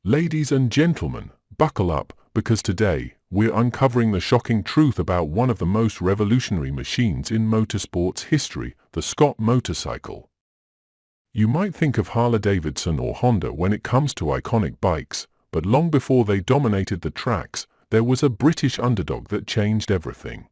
Ladies and gentlemen, buckle up, because today, we're uncovering the shocking truth about one of the most revolutionary machines in motorsports history, the Scott motorcycle. You might think of Harley-Davidson or Honda when it comes to iconic bikes, but long before they dominated the tracks, there was a British underdog that changed everything.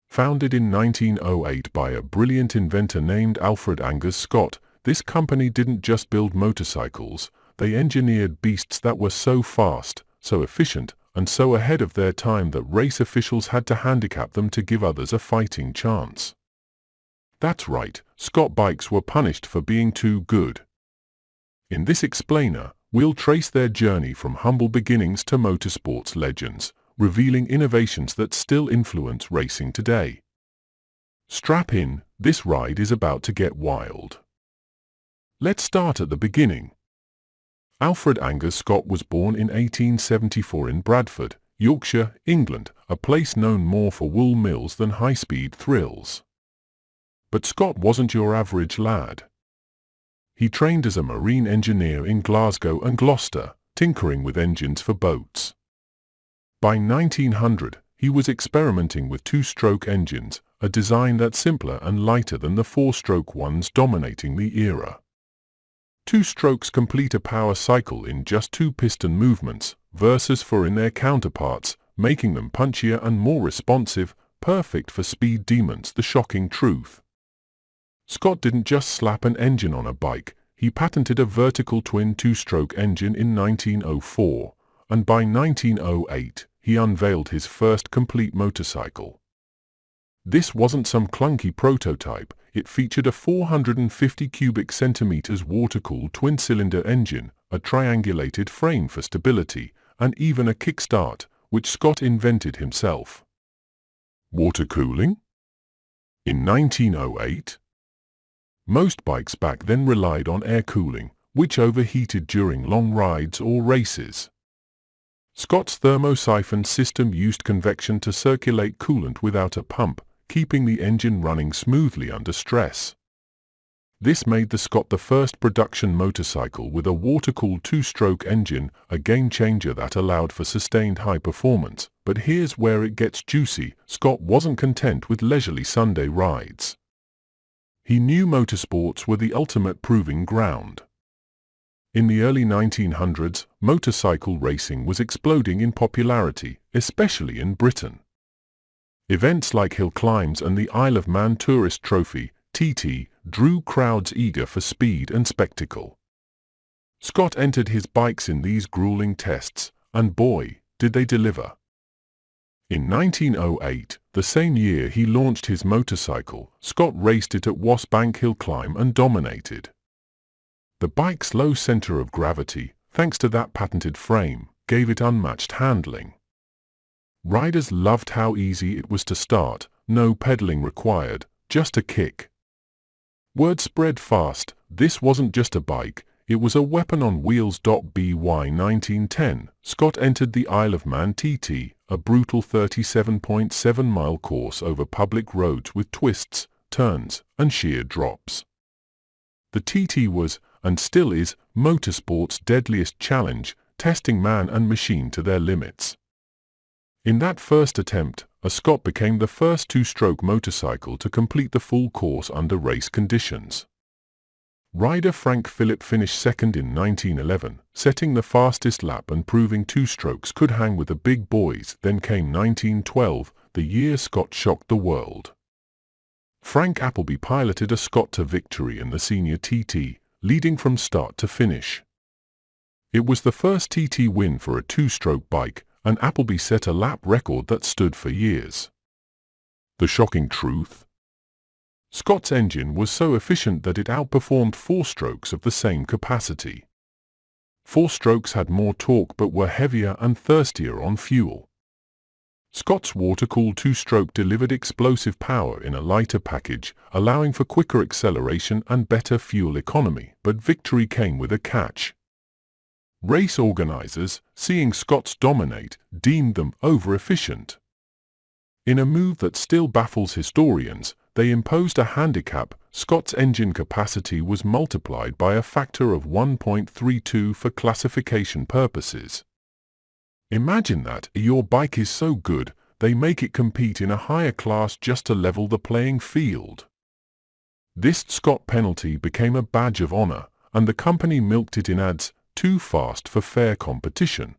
Founded in 1908 by a brilliant inventor named Alfred Angus Scott, this company didn't just build motorcycles, they engineered beasts that were so fast, so efficient, and so ahead of their time that race officials had to handicap them to give others a fighting chance. That's right, Scott bikes were punished for being too good. In this explainer, we'll trace their journey from humble beginnings to motorsports legends, revealing innovations that still influence racing today. Strap in, this ride is about to get wild. Let's start at the beginning. Alfred Angus Scott was born in 1874 in Bradford, Yorkshire, England, a place known more for wool mills than high-speed thrills. But Scott wasn't your average lad. He trained as a marine engineer in Glasgow and Gloucester, tinkering with engines for boats. By 1900, he was experimenting with two-stroke engines, a design that's simpler and lighter than the four-stroke ones dominating the era. Two strokes complete a power cycle in just two piston movements, versus four in their counterparts, making them punchier and more responsive, perfect for speed demons. The shocking truth. Scott didn't just slap an engine on a bike, he patented a vertical twin two-stroke engine in 1904, and by 1908, he unveiled his first complete motorcycle. This wasn't some clunky prototype, it featured a 450 cubic centimeters water-cooled twin-cylinder engine, a triangulated frame for stability, and even a kickstart, which Scott invented himself. Water cooling? In 1908? Most bikes back then relied on air cooling, which overheated during long rides or races. Scott's thermosiphon system used convection to circulate coolant without a pump, keeping the engine running smoothly under stress. This made the Scott the first production motorcycle with a water-cooled two-stroke engine, a game-changer that allowed for sustained high performance. But here's where it gets juicy. Scott wasn't content with leisurely Sunday rides. He knew motorsports were the ultimate proving ground. In the early 1900s, motorcycle racing was exploding in popularity, especially in Britain. Events like hill climbs and the Isle of Man Tourist Trophy, TT, drew crowds eager for speed and spectacle. Scott entered his bikes in these grueling tests, and boy, did they deliver. In 1908, the same year he launched his motorcycle, Scott raced it at Wasbank Hill Climb and dominated. The bike's low center of gravity, thanks to that patented frame, gave it unmatched handling. Riders loved how easy it was to start, no pedaling required, just a kick. Word spread fast, this wasn't just a bike, it was a weapon on wheels. By 1910, Scott entered the Isle of Man TT, a brutal 37.7-mile course over public roads with twists, turns, and sheer drops. The TT was, and still is, motorsport's deadliest challenge, testing man and machine to their limits. In that first attempt, a Scott became the first two-stroke motorcycle to complete the full course under race conditions. Rider Frank Phillip finished second in 1911, setting the fastest lap and proving two strokes could hang with the big boys. Then came 1912, the year Scott shocked the world. Frank Appleby piloted a Scott to victory in the senior TT, leading from start to finish. It was the first TT win for a two-stroke bike, and Appleby set a lap record that stood for years. The shocking truth? Scott's engine was so efficient that it outperformed four strokes of the same capacity. Four strokes had more torque but were heavier and thirstier on fuel. Scott's water-cooled two-stroke delivered explosive power in a lighter package, allowing for quicker acceleration and better fuel economy. But victory came with a catch. Race organizers, seeing Scotts dominate, deemed them over-efficient. In a move that still baffles historians, they imposed a handicap. Scott's engine capacity was multiplied by a factor of 1.32 for classification purposes. Imagine that your bike is so good, they make it compete in a higher class just to level the playing field. This Scott penalty became a badge of honor, and the company milked it in ads, "Too fast for fair competition."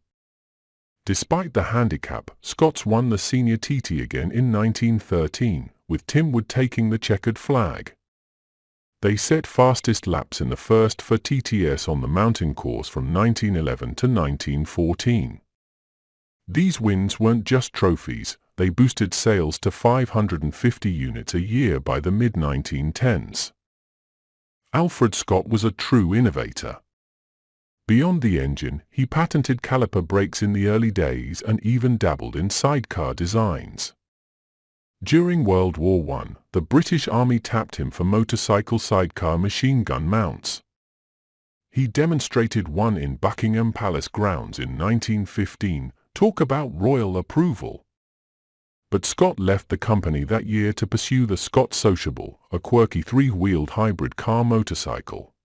Despite the handicap, Scott's won the senior TT again in 1913, with Tim Wood taking the checkered flag. They set fastest laps in the first for TTS on the mountain course from 1911 to 1914. These wins weren't just trophies, they boosted sales to 550 units a year by the mid-1910s. Alfred Scott was a true innovator. Beyond the engine, he patented caliper brakes in the early days and even dabbled in sidecar designs. During World War I, the British Army tapped him for motorcycle sidecar machine gun mounts. He demonstrated one in Buckingham Palace grounds in 1915. Talk about royal approval. But Scott left the company that year to pursue the Scott Sociable, a quirky three-wheeled hybrid car motorcycle.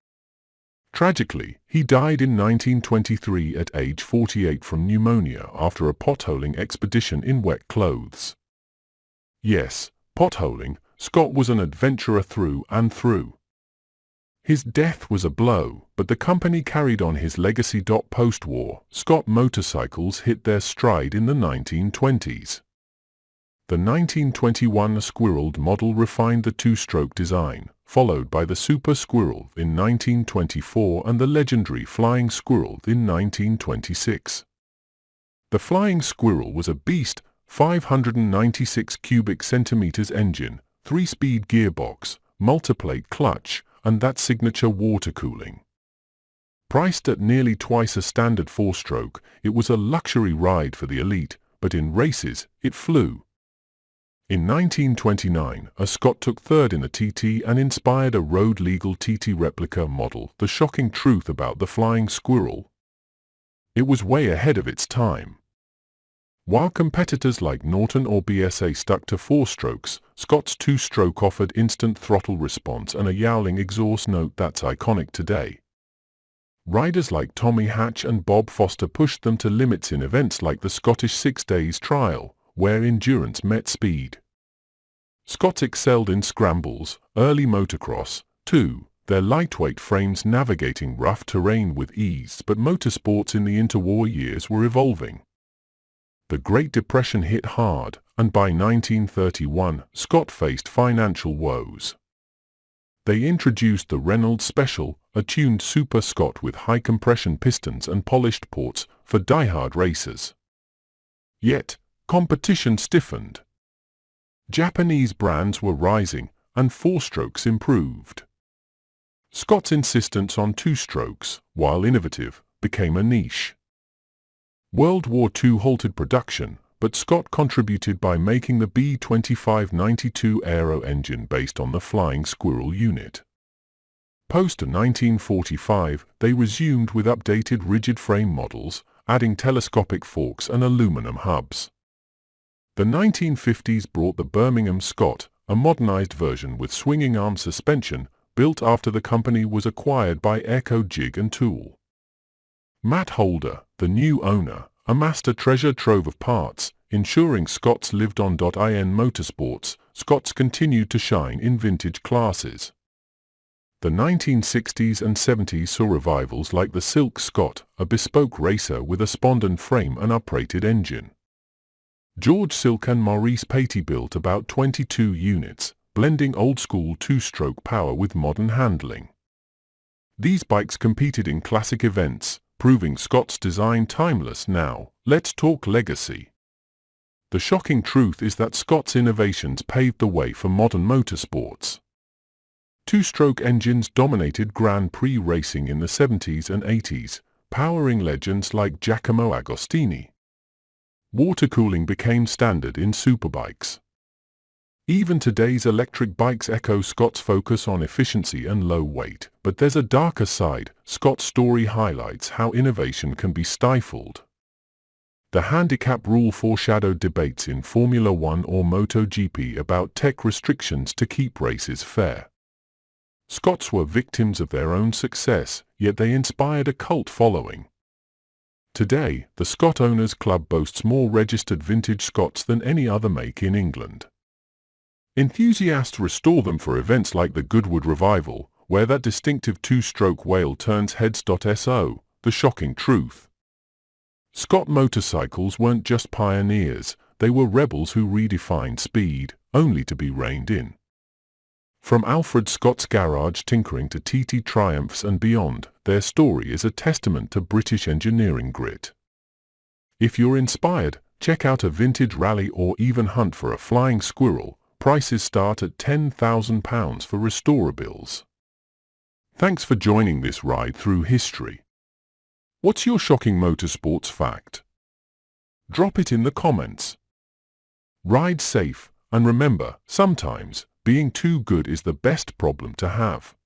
Tragically, he died in 1923 at age 48 from pneumonia after a potholing expedition in wet clothes. Yes, potholing, Scott was an adventurer through and through. His death was a blow, but the company carried on his legacy. Post-war, Scott motorcycles hit their stride in the 1920s. The 1921 Squirrel model refined the two-stroke design, followed by the Super Squirrel in 1924 and the legendary Flying Squirrel in 1926. The Flying Squirrel was a beast, 596 cubic centimeters engine, 3-speed gearbox, multiplate clutch, and that signature water cooling. Priced at nearly twice a standard 4-stroke, it was a luxury ride for the elite, but in races, it flew. In 1929, a Scott took third in the TT and inspired a road-legal TT replica model. The shocking truth about the Flying Squirrel: it was way ahead of its time. While competitors like Norton or BSA stuck to 4 strokes, Scott's 2-stroke offered instant throttle response and a yowling exhaust note that's iconic today. Riders like Tommy Hatch and Bob Foster pushed them to limits in events like the Scottish 6 Days Trial, where endurance met speed. Scott excelled in scrambles, early motocross, too, their lightweight frames navigating rough terrain with ease, but motorsports in the interwar years were evolving. The Great Depression hit hard, and by 1931, Scott faced financial woes. They introduced the Reynolds Special, a tuned Super Scott with high-compression pistons and polished ports for die-hard racers. Yet, competition stiffened. Japanese brands were rising, and 4-strokes improved. Scott's insistence on 2 strokes, while innovative, became a niche. World War II halted production, but Scott contributed by making the B-2592 aero engine based on the Flying Squirrel unit. Post-1945, they resumed with updated rigid frame models, adding telescopic forks and aluminum hubs. The 1950s brought the Birmingham Scott, a modernized version with swinging arm suspension, built after the company was acquired by Echo Jig and Tool. Matt Holder, the new owner, amassed a treasure trove of parts, ensuring Scott's lived on. In motorsports, Scott's continued to shine in vintage classes. The 1960s and 70s saw revivals like the Silk Scott, a bespoke racer with a Spondon frame and uprated engine. George Silk and Maurice Patey built about 22 units, blending old-school 2-stroke power with modern handling. These bikes competed in classic events, proving Scott's design timeless. Now, let's talk legacy. The shocking truth is that Scott's innovations paved the way for modern motorsports. 2-stroke engines dominated Grand Prix racing in the 70s and 80s, powering legends like Giacomo Agostini. Water cooling became standard in superbikes. Even today's electric bikes echo Scott's focus on efficiency and low weight. But there's a darker side. Scott's story highlights how innovation can be stifled. The handicap rule foreshadowed debates in Formula One or MotoGP about tech restrictions to keep races fair. Scots were victims of their own success, yet they inspired a cult following. Today, the Scott Owners Club boasts more registered vintage Scots than any other make in England. Enthusiasts restore them for events like the Goodwood Revival, where that distinctive two-stroke whale turns heads. So, the shocking truth. Scott motorcycles weren't just pioneers, they were rebels who redefined speed, only to be reined in. From Alfred Scott's garage tinkering to TT Triumphs and beyond, their story is a testament to British engineering grit. If you're inspired, check out a vintage rally or even hunt for a flying squirrel. Prices start at £10,000 for restorables. Thanks for joining this ride through history. What's your shocking motorsports fact? Drop it in the comments. Ride safe, and remember, sometimes, being too good is the best problem to have.